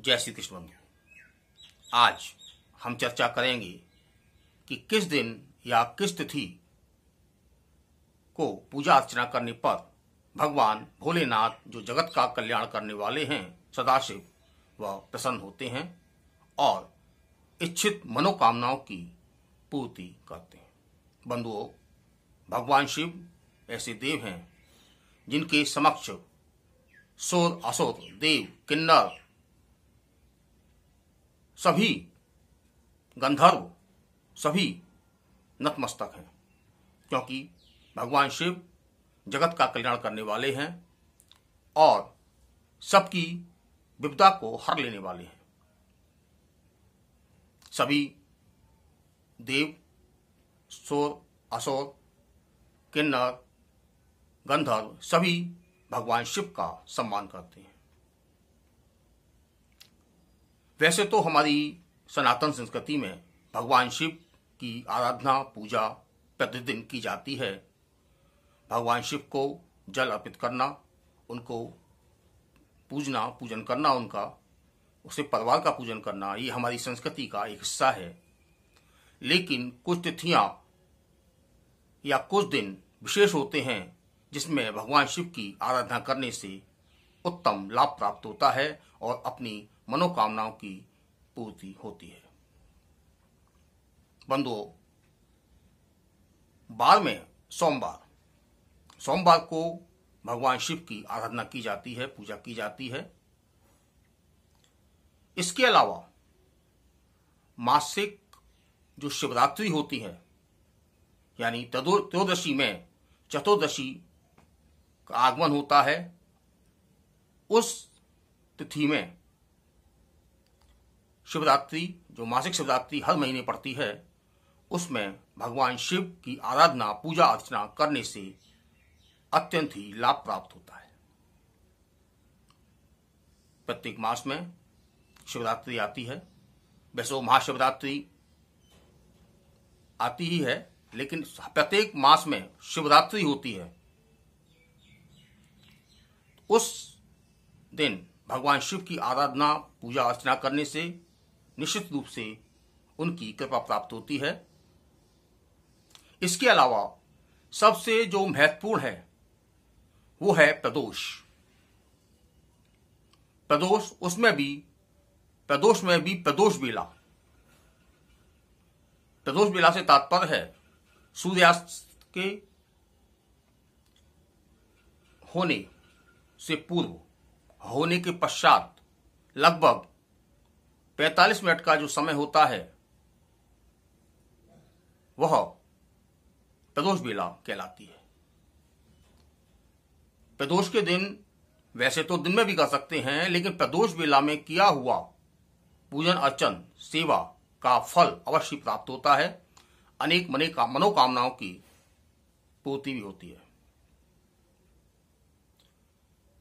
जय श्री कृष्ण बंधु। आज हम चर्चा करेंगे कि किस दिन या किस तिथि को पूजा अर्चना करने पर भगवान भोलेनाथ जो जगत का कल्याण करने वाले हैं सदाशिव वह प्रसन्न होते हैं और इच्छित मनोकामनाओं की पूर्ति करते हैं। बंधुओं, भगवान शिव ऐसे देव हैं जिनके समक्ष सुर असुर देव किन्नर सभी गंधर्व सभी नतमस्तक हैं, क्योंकि भगवान शिव जगत का कल्याण करने वाले हैं और सबकी विपदा को हर लेने वाले हैं। सभी देव सुर असुर किन्नर गंधर्व सभी भगवान शिव का सम्मान करते हैं। वैसे तो हमारी सनातन संस्कृति में भगवान शिव की आराधना पूजा प्रतिदिन की जाती है। भगवान शिव को जल अर्पित करना, उनको पूजना पूजन करना, उनका उससे परिवार का पूजन करना, ये हमारी संस्कृति का एक हिस्सा है। लेकिन कुछ तिथियां या कुछ दिन विशेष होते हैं जिसमें भगवान शिव की आराधना करने से उत्तम लाभ प्राप्त होता है और अपनी मनोकामनाओं की पूर्ति होती है। बंधुओं, बार में सोमवार को भगवान शिव की आराधना की जाती है, पूजा की जाती है। इसके अलावा मासिक जो शिवरात्रि होती है, यानी त्रयोदशी में चतुर्दशी का आगमन होता है, उस तिथि में शिवरात्रि जो मासिक शिवरात्रि हर महीने पड़ती है, उसमें भगवान शिव की आराधना पूजा अर्चना करने से अत्यंत ही लाभ प्राप्त होता है। प्रत्येक मास में शिवरात्रि आती है। वैसे वो महाशिवरात्रि आती ही है, लेकिन प्रत्येक मास में शिवरात्रि होती है। उस दिन भगवान शिव की आराधना पूजा अर्चना करने से निश्चित रूप से उनकी कृपा प्राप्त होती है। इसके अलावा सबसे जो महत्वपूर्ण है वो है प्रदोष। प्रदोष में भी प्रदोष बेला। प्रदोष बेला से तात्पर्य है सूर्यास्त के होने से पूर्व, होने के पश्चात लगभग 45 मिनट का जो समय होता है वह प्रदोष बेला कहलाती है। प्रदोष के दिन वैसे तो दिन में भी कर सकते हैं, लेकिन प्रदोष बेला में किया हुआ पूजन अर्चन सेवा का फल अवश्य प्राप्त होता है। अनेक मनोकामनाओं की पूर्ति भी होती है।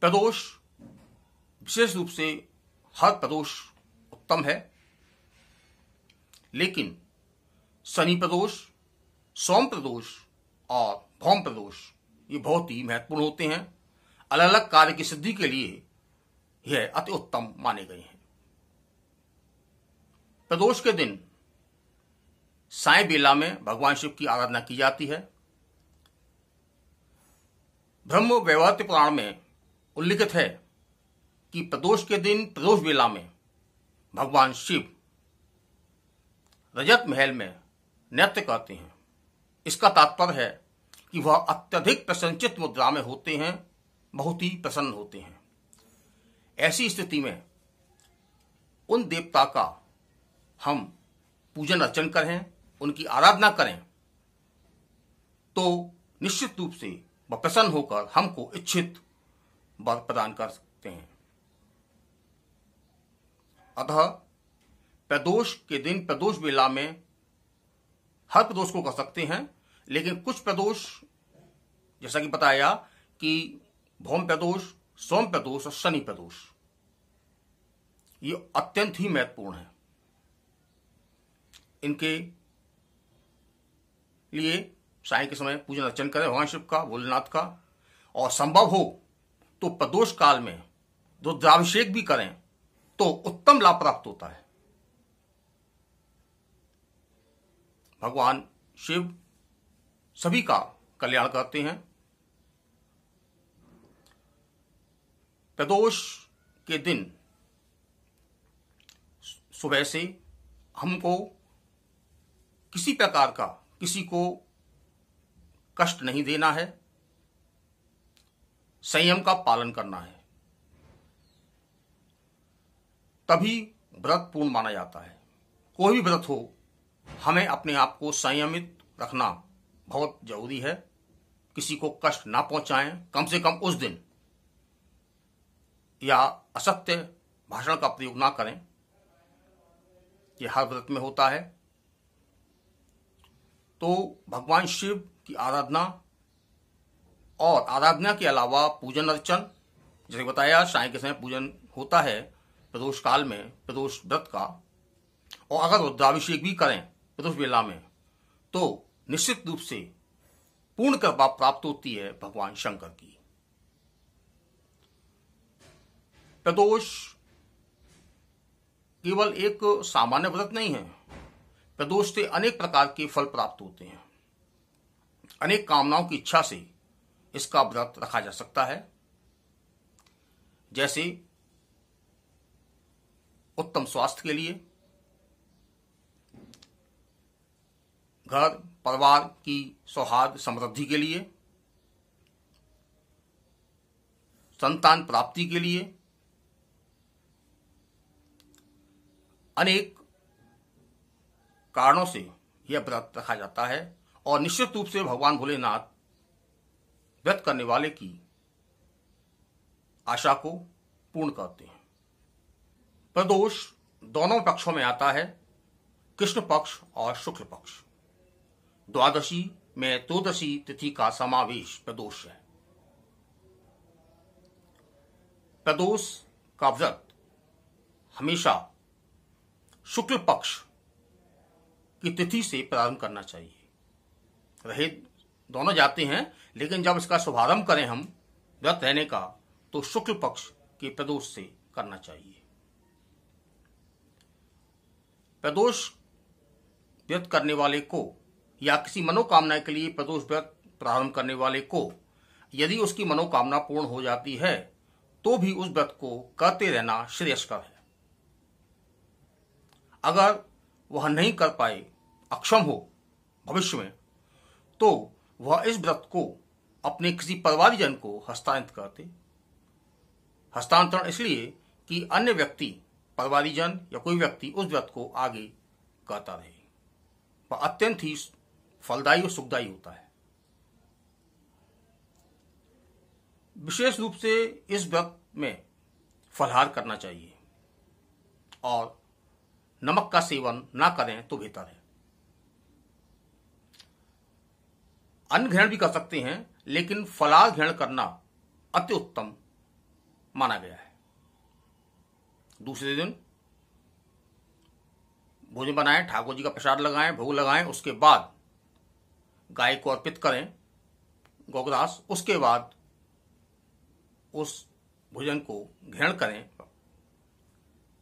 प्रदोष विशेष रूप से हर प्रदोष उत्तम है, लेकिन शनि प्रदोष, सोम प्रदोष और भौम प्रदोष ये बहुत ही महत्वपूर्ण होते हैं। अलग अलग कार्य की सिद्धि के लिए यह अति उत्तम माने गए हैं। प्रदोष के दिन साय बेला में भगवान शिव की आराधना की जाती है। ब्रह्म वैवर्त पुराण में उल्लिखित है कि प्रदोष के दिन प्रदोष बेला में भगवान शिव रजत महल में नृत्य करते हैं। इसका तात्पर्य है कि वह अत्यधिक प्रसन्नचित्त मुद्रा में होते हैं, बहुत ही प्रसन्न होते हैं। ऐसी स्थिति में उन देवता का हम पूजन अर्चन करें, उनकी आराधना करें, तो निश्चित रूप से वह प्रसन्न होकर हमको इच्छित वर प्रदान कर सकते हैं। अतः प्रदोष के दिन प्रदोष बेला में हर प्रदोष को कर सकते हैं, लेकिन कुछ प्रदोष जैसा कि बताया कि भौम प्रदोष, सोम प्रदोष और शनि प्रदोष ये अत्यंत ही महत्वपूर्ण है। इनके लिए साय के समय पूजन अर्चन करें भगवान शिव का, भोलेनाथ का, और संभव हो तो प्रदोष काल में रुद्राभिषेक भी करें तो उत्तम लाभ प्राप्त होता है। भगवान शिव सभी का कल्याण करते हैं। प्रदोष के दिन सुबह से हमको किसी प्रकार का किसी को कष्ट नहीं देना है, संयम का पालन करना है, तभी व्रत पूर्ण माना जाता है। कोई भी व्रत हो, हमें अपने आप को संयमित रखना बहुत जरूरी है। किसी को कष्ट ना पहुंचाएं, कम से कम उस दिन, या असत्य भाषण का प्रयोग ना करें। यह हर व्रत में होता है। तो भगवान शिव की आराधना और आराधना के अलावा पूजन अर्चन, जैसे बताया साय के समय पूजन होता है प्रदोष काल में, प्रदोष व्रत का, और अगर रुद्राभिषेक भी करें प्रदोष वेला में तो निश्चित रूप से पूर्ण कृपा प्राप्त होती है भगवान शंकर की। प्रदोष केवल एक सामान्य व्रत नहीं है। प्रदोष से अनेक प्रकार के फल प्राप्त होते हैं। अनेक कामनाओं की इच्छा से इसका व्रत रखा जा सकता है, जैसे उत्तम स्वास्थ्य के लिए, घर परिवार की सौहार्द समृद्धि के लिए, संतान प्राप्ति के लिए, अनेक कारणों से यह व्रत रखा जाता है। और निश्चित रूप से भगवान भोलेनाथ व्रत करने वाले की आशा को पूर्ण करते हैं। प्रदोष दोनों पक्षों में आता है, कृष्ण पक्ष और शुक्ल पक्ष। द्वादशी में त्रयोदशी तिथि का समावेश प्रदोष है। प्रदोष का व्रत हमेशा शुक्ल पक्ष की तिथि से प्रारंभ करना चाहिए। रहे दोनों जाते हैं, लेकिन जब इसका शुभारंभ करें हम व्रत रहने का, तो शुक्ल पक्ष के प्रदोष से करना चाहिए। प्रदोष व्रत करने वाले को या किसी मनोकामना के लिए प्रदोष व्रत प्रारंभ करने वाले को यदि उसकी मनोकामना पूर्ण हो जाती है तो भी उस व्रत को करते रहना श्रेयस्कर है। अगर वह नहीं कर पाए, अक्षम हो भविष्य में, तो वह इस व्रत को अपने किसी परिवारजन को हस्तांतरित करते। हस्तांतरण इसलिए कि अन्य व्यक्ति, परिवारजन या कोई व्यक्ति उस व्रत को आगे करता रहे। वह अत्यंत ही फलदायी और सुखदायी होता है। विशेष रूप से इस व्रत में फलाहार करना चाहिए और नमक का सेवन ना करें तो बेहतर है। अन्न ग्रहण भी कर सकते हैं, लेकिन फलाहार ग्रहण करना अति उत्तम माना गया है। दूसरे दिन भोजन बनाएं, ठाकुर जी का प्रसाद लगाएं, भोग लगाएं, उसके बाद गाय को अर्पित करें गौग्रास। उसके बाद उस भोजन को ग्रहण करें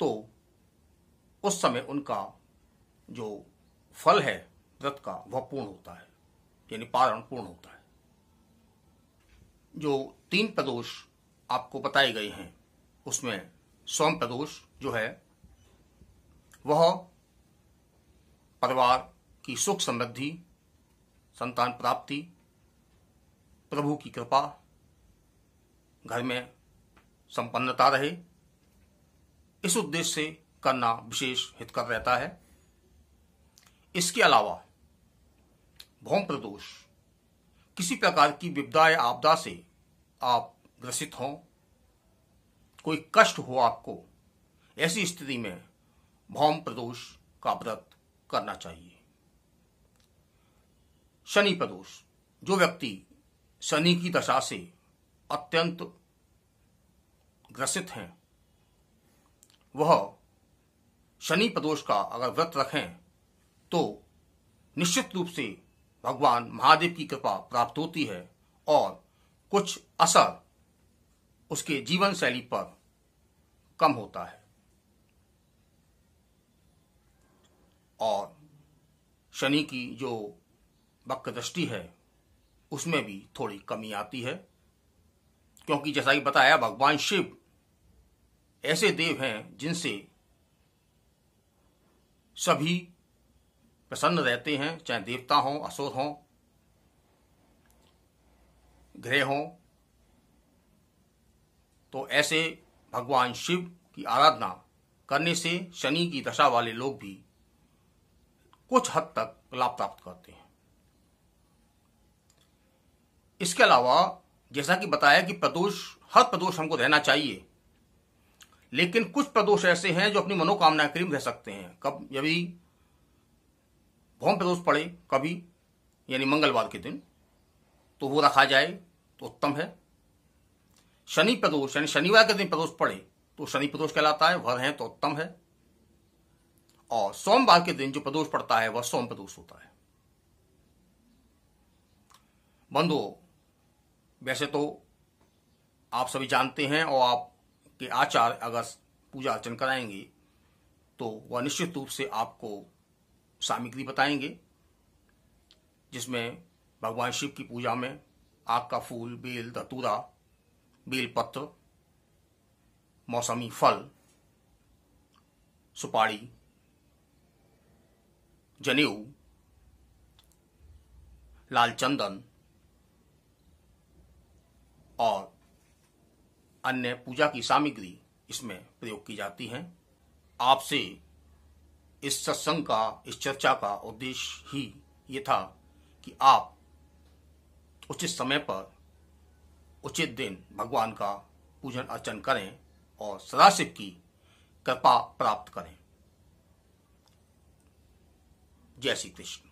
तो उस समय उनका जो फल है व्रत का वह पूर्ण होता है, यानी पारण पूर्ण होता है। जो 3 प्रदोष आपको बताए गए हैं उसमें सोम प्रदोष जो है वह परिवार की सुख समृद्धि, संतान प्राप्ति, प्रभु की कृपा, घर में संपन्नता रहे, इस उद्देश्य से करना विशेष हितकर रहता है। इसके अलावा भौम प्रदोष, किसी प्रकार की विपदा या आपदा से आप ग्रसित हों, कोई कष्ट हो आपको, ऐसी स्थिति में भौम प्रदोष का व्रत करना चाहिए। शनि प्रदोष, जो व्यक्ति शनि की दशा से अत्यंत ग्रसित हैं, वह शनि प्रदोष का अगर व्रत रखें तो निश्चित रूप से भगवान महादेव की कृपा प्राप्त होती है और कुछ असर उसके जीवन शैली पर कम होता है। और शनि की जो वक्र दृष्टि है उसमें भी थोड़ी कमी आती है, क्योंकि जैसा कि बताया भगवान शिव ऐसे देव हैं जिनसे सभी प्रसन्न रहते हैं, चाहे देवता हों, असुर हों, ग्रह हों। तो ऐसे भगवान शिव की आराधना करने से शनि की दशा वाले लोग भी कुछ हद तक लाभ प्राप्त करते हैं। इसके अलावा जैसा कि बताया कि प्रदोष, हर प्रदोष हमको रहना चाहिए, लेकिन कुछ प्रदोष ऐसे हैं जो अपनी मनोकामना के लिए रह सकते हैं। कब? यदि भौम प्रदोष पड़े कभी, यानी मंगलवार के दिन, तो वो रखा जाए तो उत्तम है। शनि प्रदोष यानी शनिवार के दिन प्रदोष पड़े तो शनि प्रदोष कहलाता है, वह रहें तो उत्तम है। और सोमवार के दिन जो प्रदोष पड़ता है वह सोम प्रदोष होता है। बंधुओं, वैसे तो आप सभी जानते हैं और आपके आचार्य अगर पूजा अर्चन कराएंगे तो वह निश्चित रूप से आपको सामग्री बताएंगे, जिसमें भगवान शिव की पूजा में आग का फूल, बेल, धतूरा, बेलपत्र, मौसमी फल, सुपारी, जनेऊ, लाल चंदन और अन्य पूजा की सामग्री इसमें प्रयोग की जाती हैं। आपसे इस सत्संग का, इस चर्चा का उद्देश्य ही ये था कि आप उचित समय पर, उचित दिन भगवान का पूजन अर्चन करें और सदाशिव की कृपा प्राप्त करें। जय श्री कृष्ण।